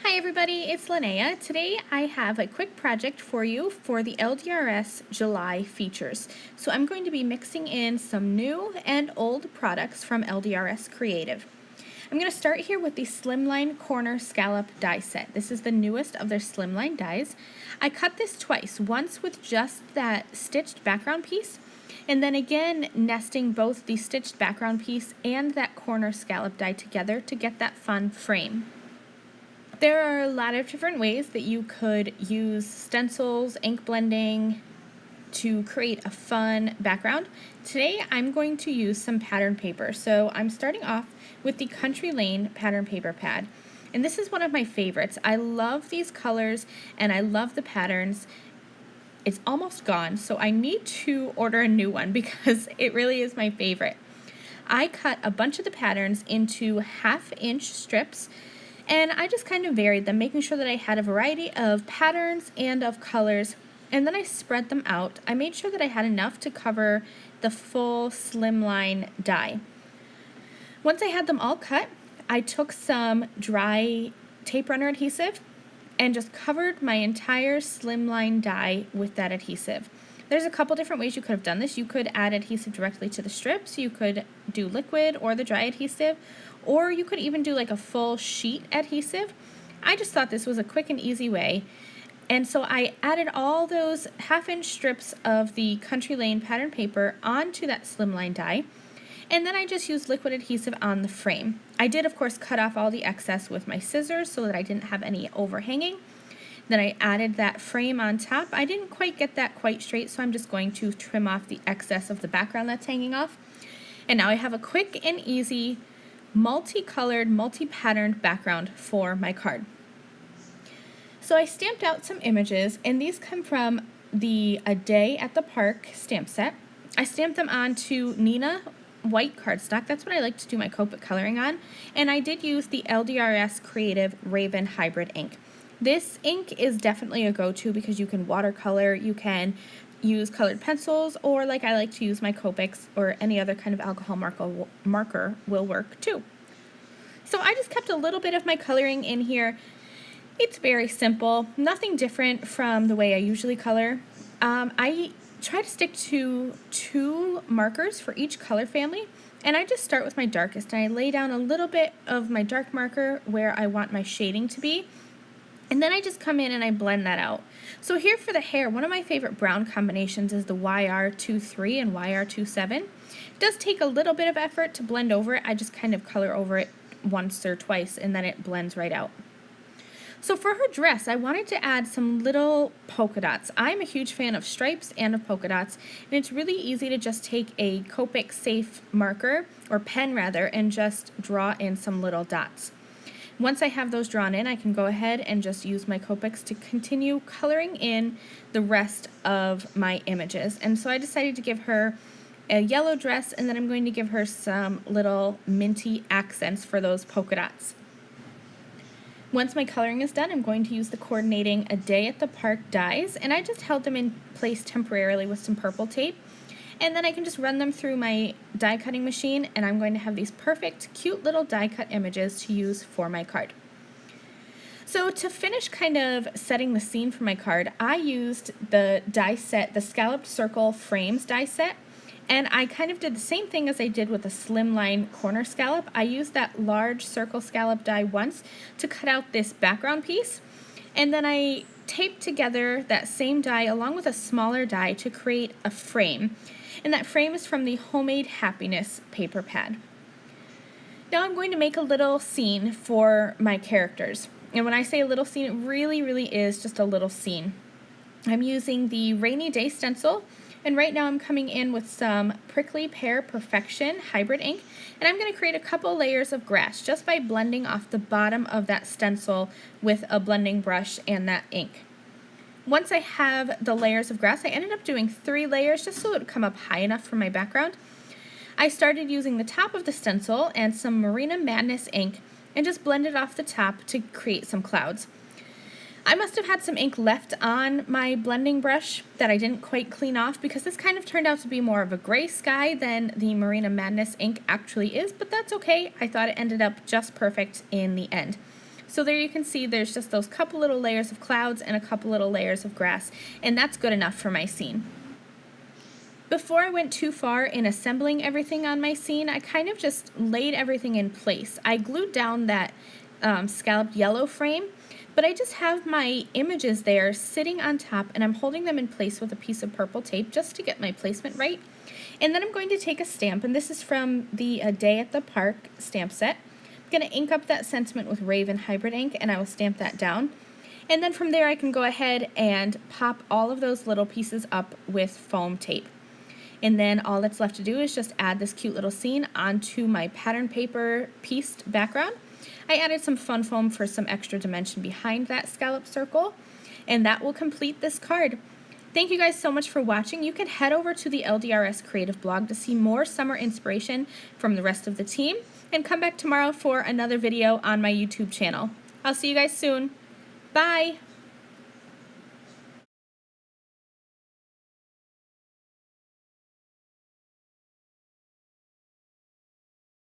Hi everybody, it's Lynnea. Today I have a quick project for you for the LDRS July features. So I'm going to be mixing in some new and old products from LDRS Creative. I'm going to start here with the Slimline Corner Scallop die set. This is the newest of their Slimline dies. I cut this twice, once with just that stitched background piece, and then again nesting both the stitched background piece and that corner scallop die together to get that fun frame. There are a lot of different ways that you could use stencils, ink blending to create a fun background. Today I'm going to use some pattern paper. So I'm starting off with the Country Lane pattern paper pad. And this is one of my favorites. I love these colors and I love the patterns. It's almost gone, so I need to order a new one because it really is my favorite. I cut a bunch of the patterns into 1/2-inch strips, and I just kind of varied them, making sure that I had a variety of patterns and of colors, and then I spread them out. I made sure that I had enough to cover the full slimline die. Once I had them all cut, I took some dry tape runner adhesive and just covered my entire slimline die with that adhesive. There's a couple different ways you could have done this. You could add adhesive directly to the strips, you could do liquid or the dry adhesive, or you could even do like a full sheet adhesive. I just thought this was a quick and easy way, and so I added all those 1/2-inch strips of the Country Lane pattern paper onto that slimline die, and then I just used liquid adhesive on the frame. I did of course cut off all the excess with my scissors so that I didn't have any overhanging. Then I added that frame on top. I didn't quite get that quite straight, so I'm just going to trim off the excess of the background that's hanging off. And now I have a quick and easy multicolored, multi-patterned background for my card. So I stamped out some images, and these come from the A Day at the Park stamp set. I stamped them onto Neenah white cardstock. That's what I like to do my Copic coloring on. And I did use the LDRS Creative Raven Hybrid ink. This ink is definitely a go-to because you can watercolor, you can use colored pencils, or like I like to use my Copics or any other kind of alcohol marker will work too. So I just kept a little bit of my coloring in here. It's very simple, nothing different from the way I usually color. I try to stick to 2 markers for each color family, and I just start with my darkest and I lay down a little bit of my dark marker where I want my shading to be. And then I just come in and I blend that out. So here for the hair, one of my favorite brown combinations is the YR23 and YR27. It does take a little bit of effort to blend over it. I just kind of color over it once or twice and then it blends right out. So for her dress, I wanted to add some little polka dots. I'm a huge fan of stripes and of polka dots, and it's really easy to just take a Copic safe marker, or pen rather, and just draw in some little dots. Once I have those drawn in, I can go ahead and just use my Copics to continue coloring in the rest of my images. And so I decided to give her a yellow dress, and then I'm going to give her some little minty accents for those polka dots. Once my coloring is done, I'm going to use the coordinating A Day at the Park dies, and I just held them in place temporarily with some purple tape. And then I can just run them through my die cutting machine, and I'm going to have these perfect, cute little die cut images to use for my card. So to finish kind of setting the scene for my card, I used the die set, the Scalloped Circle Frames die set, and I kind of did the same thing as I did with the Slimline Corner Scallop. I used that large circle scallop die once to cut out this background piece, and then I taped together that same die along with a smaller die to create a frame. And that frame is from the Homemade Happiness paper pad. Now I'm going to make a little scene for my characters. And when I say a little scene, it really is just a little scene. I'm using the Rainy Day stencil, and right now I'm coming in with some Prickly Pear Perfection hybrid ink, and I'm going to create a couple layers of grass just by blending off the bottom of that stencil with a blending brush and that ink. Once I have the layers of grass, I ended up doing 3 layers just so it would come up high enough for my background. I started using the top of the stencil and some Marina Madness ink and just blended off the top to create some clouds. I must have had some ink left on my blending brush that I didn't quite clean off because this kind of turned out to be more of a gray sky than the Marina Madness ink actually is, but that's okay. I thought it ended up just perfect in the end. So there you can see there's just those couple little layers of clouds and a couple little layers of grass, and that's good enough for my scene. Before I went too far in assembling everything on my scene, I kind of just laid everything in place. I glued down that scalloped yellow frame, but I just have my images there sitting on top, and I'm holding them in place with a piece of purple tape just to get my placement right. And then I'm going to take a stamp, and this is from the Day at the Park stamp set. I'm going to ink up that sentiment with Raven Hybrid ink, and I will stamp that down. And then from there I can go ahead and pop all of those little pieces up with foam tape. And then all that's left to do is just add this cute little scene onto my pattern paper pieced background. I added some fun foam for some extra dimension behind that scallop circle, and that will complete this card. Thank you guys so much for watching. You can head over to the LDRS Creative blog to see more summer inspiration from the rest of the team, and come back tomorrow for another video on my YouTube channel. I'll see you guys soon. Bye!